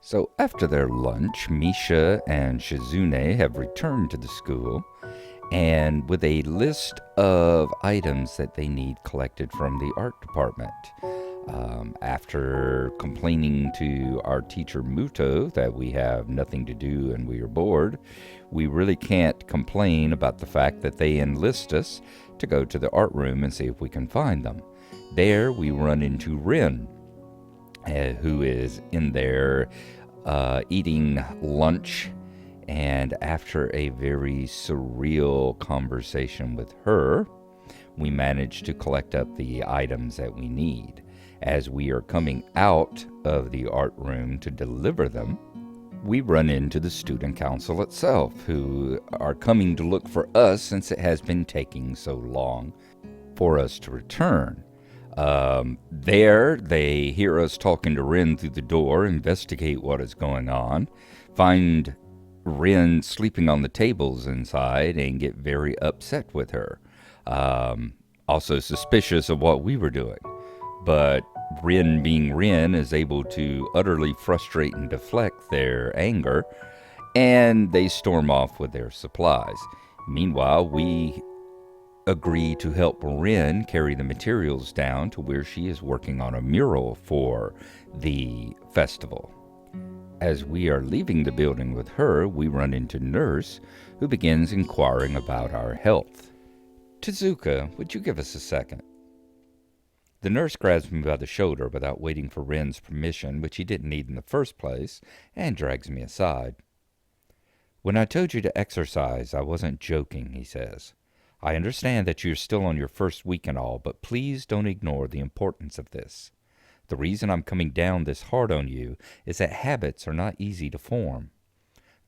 So after their lunch, Misha and Shizune have returned to the school and with a list of items that they need collected from the art department. After complaining to our teacher Muto that we have nothing to do and we are bored, we really can't complain about the fact that they enlist us to go to the art room and see if we can find them. There we run into Rin, who is in there eating lunch, and after a very surreal conversation with her, we manage to collect up the items that we need. As we are coming out of the art room to deliver them, we run into the student council itself, who are coming to look for us since it has been taking so long for us to return. There, they hear us talking to Rin through the door, investigate what is going on, find Rin sleeping on the tables inside, and get very upset with her. Also suspicious of what we were doing. But Rin, being Rin, is able to utterly frustrate and deflect their anger, and they storm off with their supplies. Meanwhile, we agree to help Rin carry the materials down to where she is working on a mural for the festival. As we are leaving the building with her, we run into Nurse, who begins inquiring about our health. Tezuka, would you give us a second? The nurse grabs me by the shoulder without waiting for Rin's permission, which he didn't need in the first place, and drags me aside. When I told you to exercise, I wasn't joking, he says. I understand that you're still on your first week and all, but please don't ignore the importance of this. The reason I'm coming down this hard on you is that habits are not easy to form.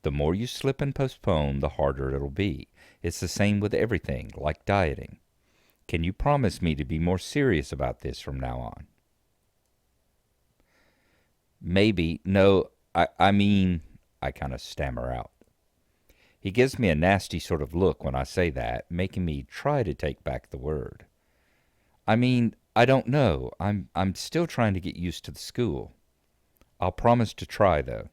The more you slip and postpone, the harder it'll be. It's the same with everything, like dieting. Can you promise me to be more serious about this from now on? Maybe. No, I mean, I kind of stammer out. He gives me a nasty sort of look when I say that, making me try to take back the word. I mean, I don't know. I'm still trying to get used to the school. I'll promise to try, though.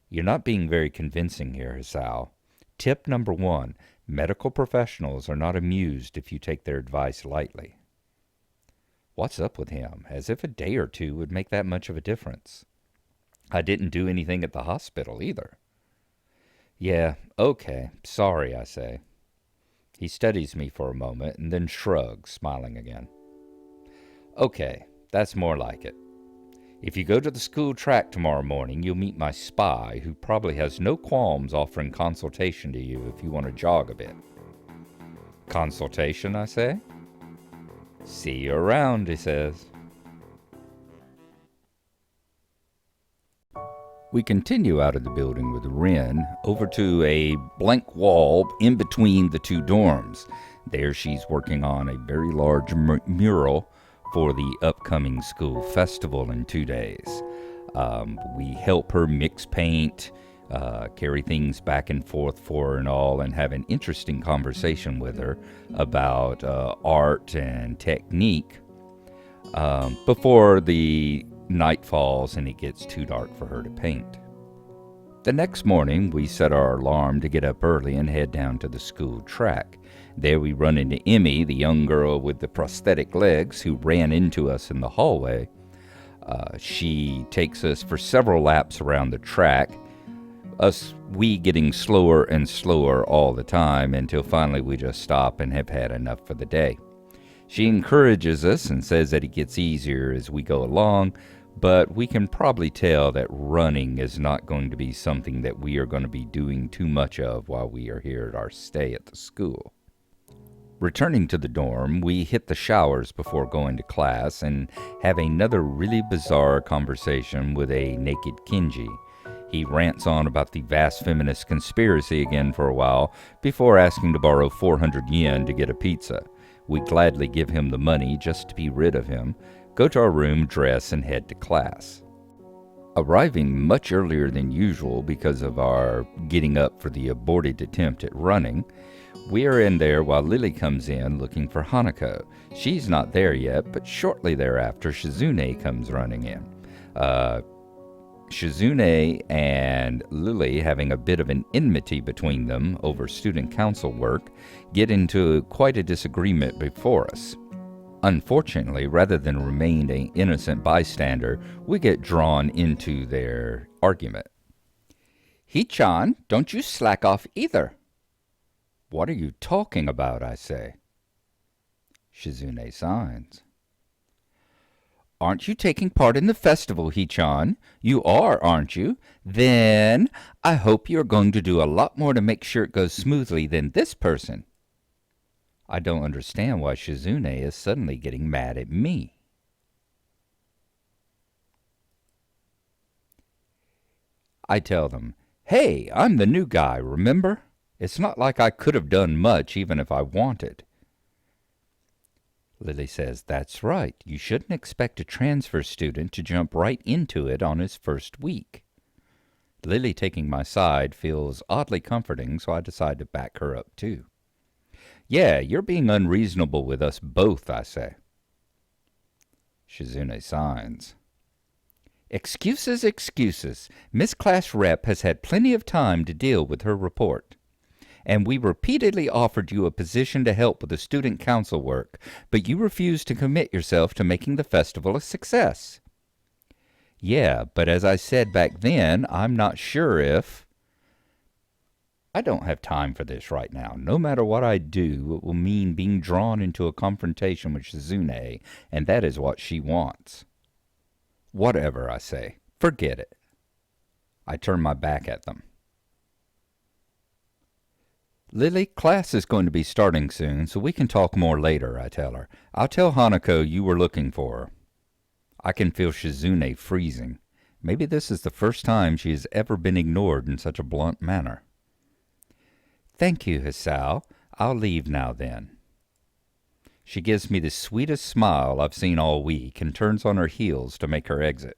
You're not being very convincing here, Hisao. Tip number 1, medical professionals are not amused if you take their advice lightly. What's up with him? As if a day or two would make that much of a difference. I didn't do anything at the hospital either. Yeah, okay, sorry, I say. He studies me for a moment and then shrugs, smiling again. Okay, that's more like it. If you go to the school track tomorrow morning, you'll meet my spy, who probably has no qualms offering consultation to you if you want to jog a bit. Consultation, I say? See you around, he says. We continue out of the building with Rin over to a blank wall in between the two dorms. There she's working on a very large mural for the upcoming school festival in 2 days. We help her mix paint, carry things back and forth for her and all, and have an interesting conversation with her about art and technique before the night falls and it gets too dark for her to paint. The next morning, we set our alarm to get up early and head down to the school track. There we run into Emi, the young girl with the prosthetic legs, who ran into us in the hallway. She takes us for several laps around the track, we getting slower and slower all the time until finally we just stop and have had enough for the day. She encourages us and says that it gets easier as we go along, but we can probably tell that running is not going to be something that we are going to be doing too much of while we are here at our stay at the school. Returning to the dorm, we hit the showers before going to class and have another really bizarre conversation with a naked Kenji. He rants on about the vast feminist conspiracy again for a while before asking to borrow 400 yen to get a pizza. We gladly give him the money just to be rid of him, go to our room, dress, and head to class. Arriving much earlier than usual because of our getting up for the aborted attempt at running, we are in there while Lilly comes in looking for Hanako. She's not there yet, but shortly thereafter, Shizune comes running in. Shizune and Lilly, having a bit of an enmity between them over student council work, get into quite a disagreement before us. Unfortunately, rather than remain an innocent bystander, we get drawn into their argument. Hee-chan, don't you slack off either. What are you talking about, I say. Shizune signs. Aren't you taking part in the festival, Hee-chan? You are, aren't you? Then I hope you're going to do a lot more to make sure it goes smoothly than this person. I don't understand why Shizune is suddenly getting mad at me. I tell them, hey, I'm the new guy, remember? It's not like I could have done much even if I wanted. Lily says, that's right. You shouldn't expect a transfer student to jump right into it on his first week. Lily taking my side feels oddly comforting, so I decide to back her up too. Yeah, you're being unreasonable with us both, I say. Shizune signs. Excuses, excuses. Miss Class Rep has had plenty of time to deal with her report. And we repeatedly offered you a position to help with the student council work, but you refused to commit yourself to making the festival a success. Yeah, but as I said back then, I'm not sure if... I don't have time for this right now. No matter what I do, it will mean being drawn into a confrontation with Shizune, and that is what she wants. Whatever, I say. Forget it. I turn my back at them. Lily, class is going to be starting soon, so we can talk more later, I tell her. I'll tell Hanako you were looking for her. I can feel Shizune freezing. Maybe this is the first time she has ever been ignored in such a blunt manner. Thank you, Hisao. I'll leave now then. She gives me the sweetest smile I've seen all week and turns on her heels to make her exit.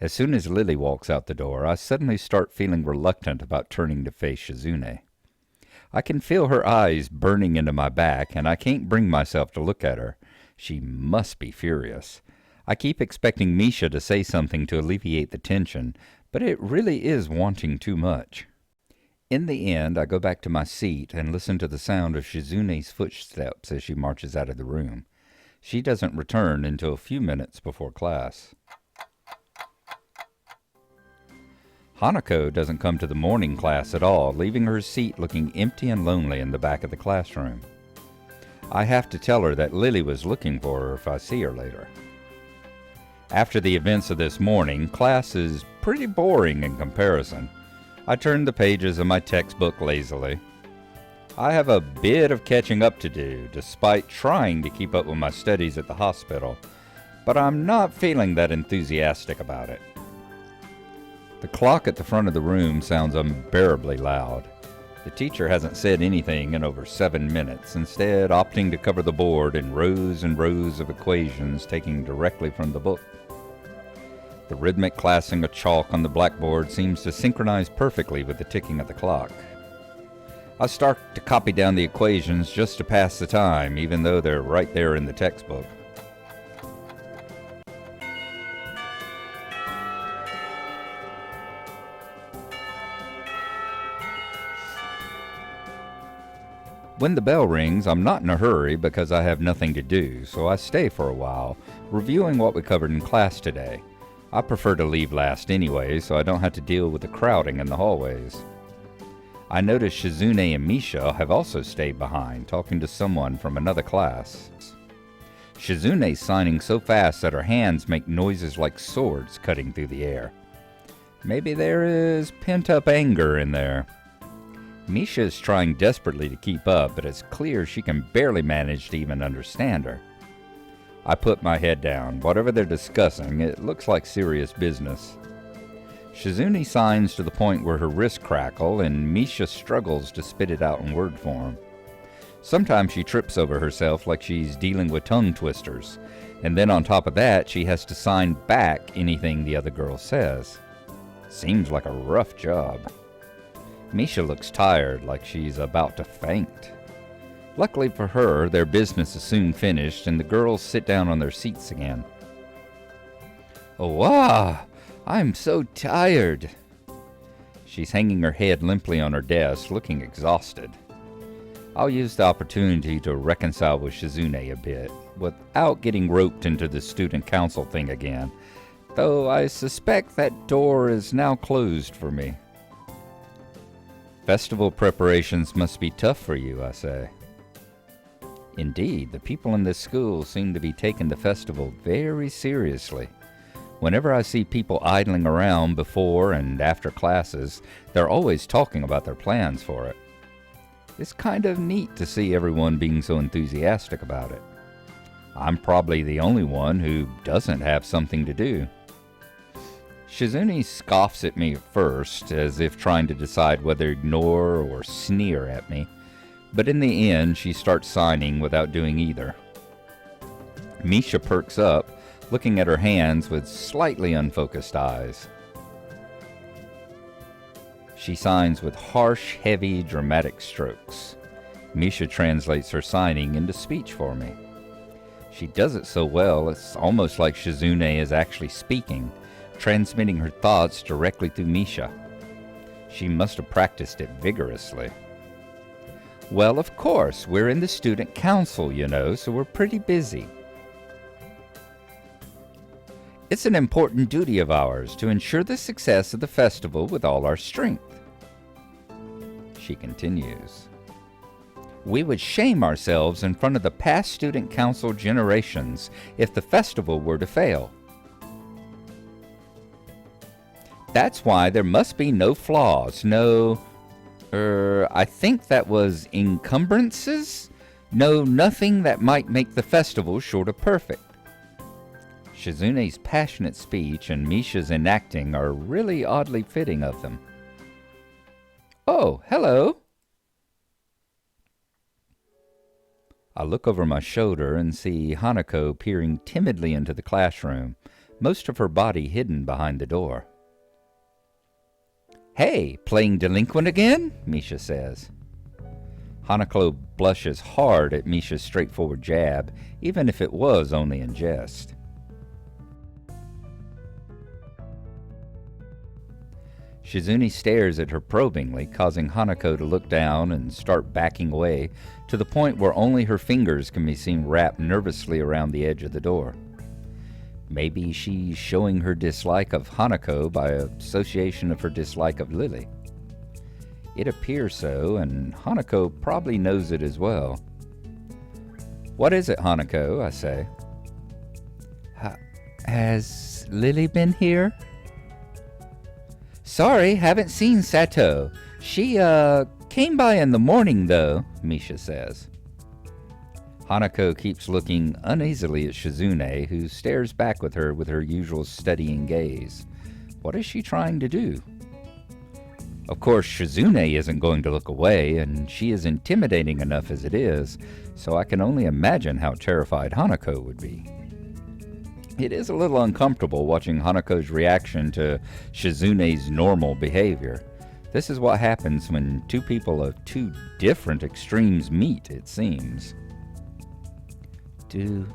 As soon as Lily walks out the door, I suddenly start feeling reluctant about turning to face Shizune. I can feel her eyes burning into my back, and I can't bring myself to look at her. She must be furious. I keep expecting Misha to say something to alleviate the tension, but it really is wanting too much. In the end, I go back to my seat and listen to the sound of Shizune's footsteps as she marches out of the room. She doesn't return until a few minutes before class. Hanako doesn't come to the morning class at all, leaving her seat looking empty and lonely in the back of the classroom. I have to tell her that Lily was looking for her if I see her later. After the events of this morning, class is pretty boring in comparison. I turn the pages of my textbook lazily. I have a bit of catching up to do, despite trying to keep up with my studies at the hospital, but I'm not feeling that enthusiastic about it. The clock at the front of the room sounds unbearably loud. The teacher hasn't said anything in over 7 minutes, instead opting to cover the board in rows and rows of equations taken directly from the book. The rhythmic classing of chalk on the blackboard seems to synchronize perfectly with the ticking of the clock. I start to copy down the equations just to pass the time, even though they're right there in the textbook. When the bell rings, I'm not in a hurry because I have nothing to do, so I stay for a while, reviewing what we covered in class today. I prefer to leave last anyway, so I don't have to deal with the crowding in the hallways. I notice Shizune and Misha have also stayed behind, talking to someone from another class. Shizune's signing so fast that her hands make noises like swords cutting through the air. Maybe there is pent-up anger in there. Misha is trying desperately to keep up, but it's clear she can barely manage to even understand her. I put my head down. Whatever they're discussing, it looks like serious business. Shizune signs to the point where her wrists crackle, and Misha struggles to spit it out in word form. Sometimes she trips over herself like she's dealing with tongue twisters, and then on top of that, she has to sign back anything the other girl says. Seems like a rough job. Misha looks tired, like she's about to faint. Luckily for her, their business is soon finished, and the girls sit down on their seats again. Oh, wow! I'm so tired. She's hanging her head limply on her desk, looking exhausted. I'll use the opportunity to reconcile with Shizune a bit, without getting roped into the student council thing again, though I suspect that door is now closed for me. Festival preparations must be tough for you, I say. Indeed, the people in this school seem to be taking the festival very seriously. Whenever I see people idling around before and after classes, they're always talking about their plans for it. It's kind of neat to see everyone being so enthusiastic about it. I'm probably the only one who doesn't have something to do. Shizune scoffs at me at first, as if trying to decide whether to ignore or sneer at me, but in the end she starts signing without doing either. Misha perks up, looking at her hands with slightly unfocused eyes. She signs with harsh, heavy, dramatic strokes. Misha translates her signing into speech for me. She does it so well, it's almost like Shizune is actually speaking, transmitting her thoughts directly through Misha. She must have practiced it vigorously. Well, of course, we're in the student council, you know, so we're pretty busy. It's an important duty of ours to ensure the success of the festival with all our strength. She continues. We would shame ourselves in front of the past student council generations if the festival were to fail. That's why there must be no flaws, I think that was encumbrances? No, nothing that might make the festival short of perfect. Shizune's passionate speech and Misha's enacting are really oddly fitting of them. Oh, hello. I look over my shoulder and see Hanako peering timidly into the classroom, most of her body hidden behind the door. Hey, playing delinquent again? Misha says. Hanako blushes hard at Misha's straightforward jab, even if it was only in jest. Shizune stares at her probingly, causing Hanako to look down and start backing away to the point where only her fingers can be seen wrapped nervously around the edge of the door. Maybe she's showing her dislike of Hanako by association of her dislike of Lilly. It appears so, and Hanako probably knows it as well. What is it, Hanako? I say. Has Lilly been here? Sorry, haven't seen Sato. She, came by in the morning, though, Misha says. Hanako keeps looking uneasily at Shizune, who stares back with her usual studying gaze. What is she trying to do? Of course, Shizune isn't going to look away, and she is intimidating enough as it is, so I can only imagine how terrified Hanako would be. It is a little uncomfortable watching Hanako's reaction to Shizune's normal behavior. This is what happens when two people of two different extremes meet, it seems. Do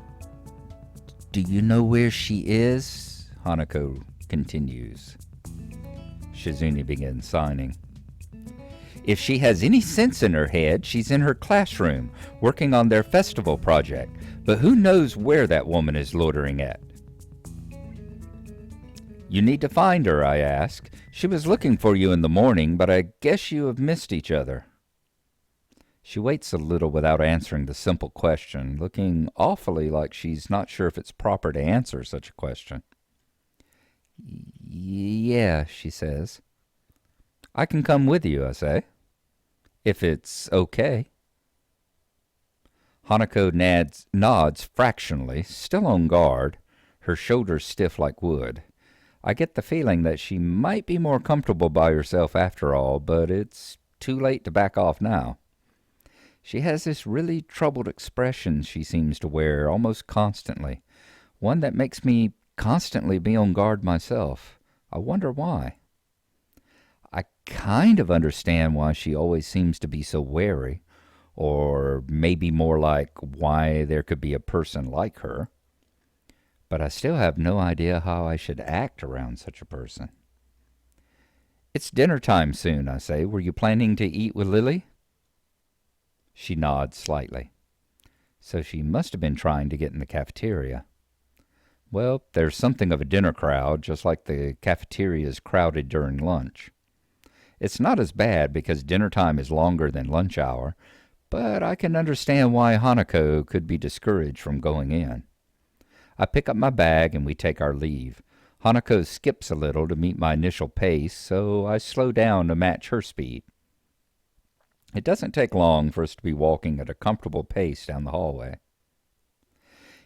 you know where she is? Hanako continues. Shizune begins signing. If she has any sense in her head, she's in her classroom, working on their festival project. But who knows where that woman is loitering at? You need to find her, I ask. She was looking for you in the morning, but I guess you have missed each other. She waits a little without answering the simple question, looking awfully like she's not sure if it's proper to answer such a question. Yeah, she says. I can come with you, I say. If it's okay. Hanako nods fractionally, still on guard, her shoulders stiff like wood. I get the feeling that she might be more comfortable by herself after all, but it's too late to back off now. She has this really troubled expression she seems to wear almost constantly, one that makes me constantly be on guard myself. I wonder why. I kind of understand why she always seems to be so wary, or maybe more like why there could be a person like her. but I still have no idea how I should act around such a person. It's dinner time soon, I say. Were you planning to eat with Lilly? She nods slightly. So she must have been trying to get in the cafeteria. Well, there's something of a dinner crowd, just like the cafeteria is crowded during lunch. It's not as bad because dinner time is longer than lunch hour, but I can understand why Hanako could be discouraged from going in. I pick up my bag and we take our leave. Hanako skips a little to meet my initial pace, so I slow down to match her speed. It doesn't take long for us to be walking at a comfortable pace down the hallway.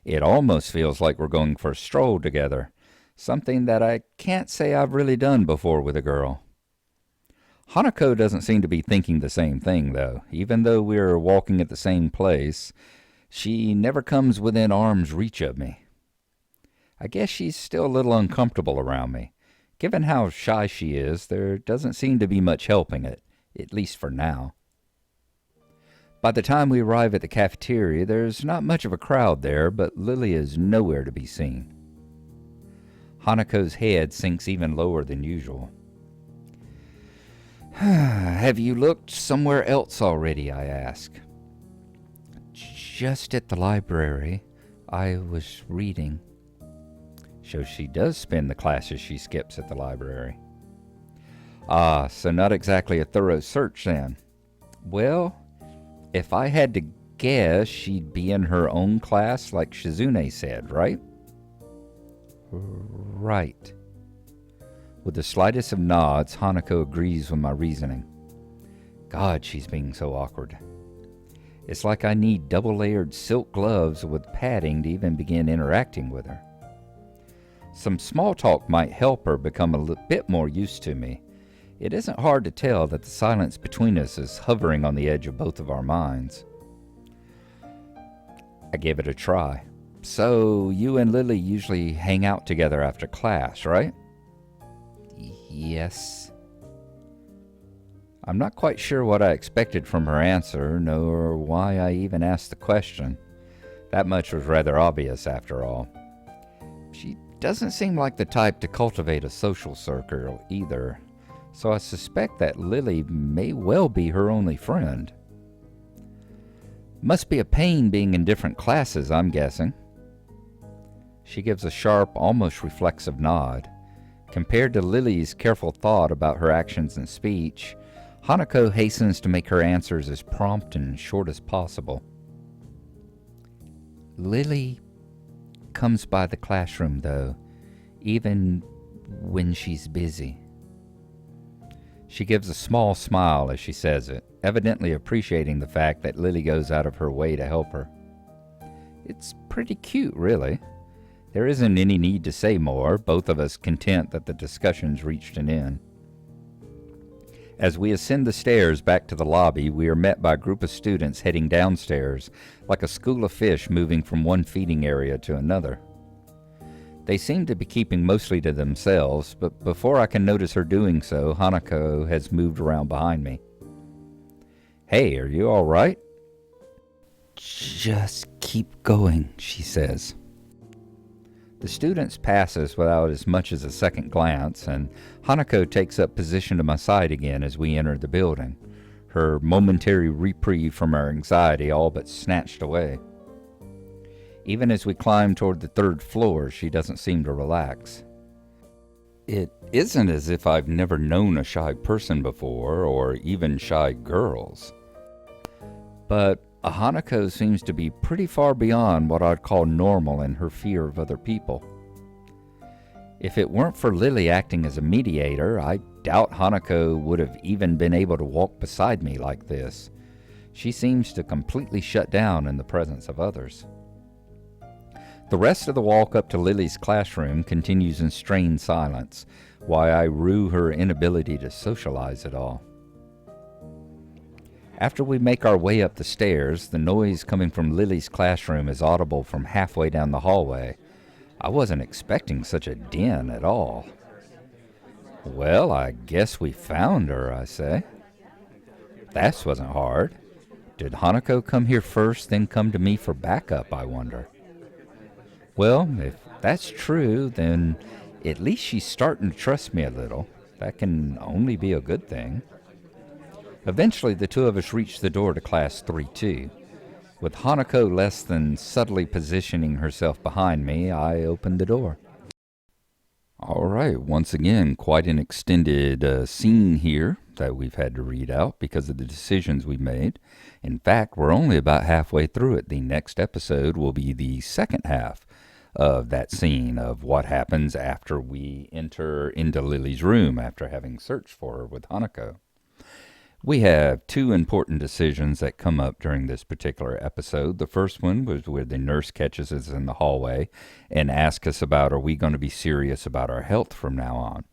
It almost feels like we're going for a stroll together, something that I can't say I've really done before with a girl. Hanako doesn't seem to be thinking the same thing, though. Even though we're walking at the same place, she never comes within arm's reach of me. I guess she's still a little uncomfortable around me. Given how shy she is, there doesn't seem to be much helping it, at least for now. By the time we arrive at the cafeteria, there's not much of a crowd there, but Lilly is nowhere to be seen. Hanako's head sinks even lower than usual. Have you looked somewhere else already, I ask. Just at the library. I was reading. So she does spend the classes she skips at the library. Ah, so not exactly a thorough search then. Well, if I had to guess, she'd be in her own class like Shizune said, right? Right. With the slightest of nods, Hanako agrees with my reasoning. God, she's being so awkward. It's like I need double-layered silk gloves with padding to even begin interacting with her. Some small talk might help her become a bit more used to me. It isn't hard to tell that the silence between us is hovering on the edge of both of our minds. I gave it a try. So, you and Lilly usually hang out together after class, right? Yes. I'm not quite sure what I expected from her answer, nor why I even asked the question. That much was rather obvious, after all. She doesn't seem like the type to cultivate a social circle, either, so I suspect that Lilly may well be her only friend. Must be a pain being in different classes, I'm guessing. She gives a sharp, almost reflexive nod. Compared to Lilly's careful thought about her actions and speech, Hanako hastens to make her answers as prompt and short as possible. Lilly comes by the classroom, though, even when she's busy. She gives a small smile as she says it, evidently appreciating the fact that Lilly goes out of her way to help her. It's pretty cute, really. There isn't any need to say more, both of us content that the discussion's reached an end. As we ascend the stairs back to the lobby, we are met by a group of students heading downstairs, like a school of fish moving from one feeding area to another. They seem to be keeping mostly to themselves, but before I can notice her doing so, Hanako has moved around behind me. Hey, are you all right? Just keep going, she says. The students pass us without as much as a second glance, and Hanako takes up position to my side again as we enter the building, her momentary reprieve from our anxiety all but snatched away. Even as we climb toward the third floor, she doesn't seem to relax. It isn't as if I've never known a shy person before, or even shy girls. But Hanako seems to be pretty far beyond what I'd call normal in her fear of other people. If it weren't for Lilly acting as a mediator, I doubt Hanako would have even been able to walk beside me like this. She seems to completely shut down in the presence of others. The rest of the walk up to Lilly's classroom continues in strained silence, while I rue her inability to socialize at all. After we make our way up the stairs, the noise coming from Lilly's classroom is audible from halfway down the hallway. I wasn't expecting such a din at all. Well, I guess we found her, I say. That wasn't hard. Did Hanako come here first, then come to me for backup, I wonder? Well, if that's true, then at least she's starting to trust me a little. That can only be a good thing. Eventually, the two of us reached the door to Class 3-2. With Hanako less than subtly positioning herself behind me, I opened the door. All right, once again, quite an extended scene here that we've had to read out because of the decisions we made. In fact, we're only about halfway through it. The next episode will be the second half of that scene of what happens after we enter into Lily's room after having searched for her with Hanako. We have two important decisions that come up during this particular episode. The first one was where the nurse catches us in the hallway and asks us about, are we going to be serious about our health from now on?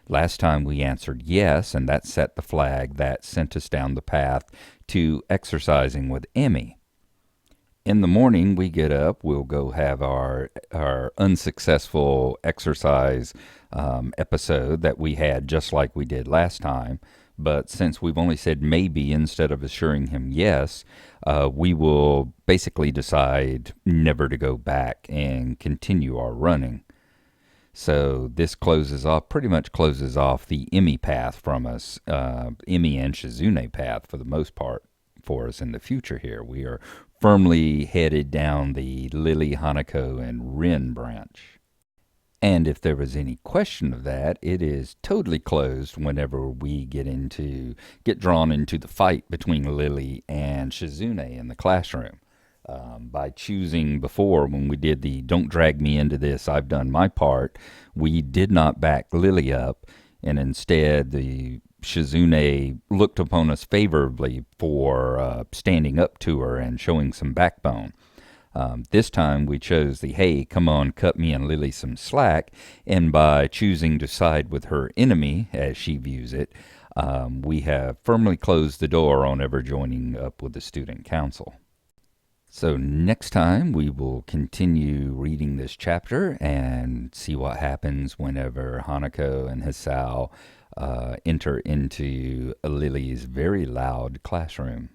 Last time we answered yes, and that set the flag that sent us down the path to exercising with Emi. In the morning, we get up, we'll go have our unsuccessful exercise episode that we had just like we did last time. But since we've only said maybe instead of assuring him yes, we will basically decide never to go back and continue our running. So this pretty much closes off the Emi path from us, Emi and Shizune path for the most part for us in the future here. We are firmly headed down the Lily, Hanako, and Rin branch. And if there was any question of that, it is totally closed whenever we get drawn into the fight between Lily and Shizune in the classroom. By choosing before, when we did the don't drag me into this, I've done my part, we did not back Lily up, and instead the Shizune looked upon us favorably for standing up to her and showing some backbone. This time we chose the, hey, come on, cut me and Lily some slack, and by choosing to side with her enemy, as she views it, we have firmly closed the door on ever joining up with the student council. So next time we will continue reading this chapter and see what happens whenever Hanako and Hisao enter into Lily's very loud classroom.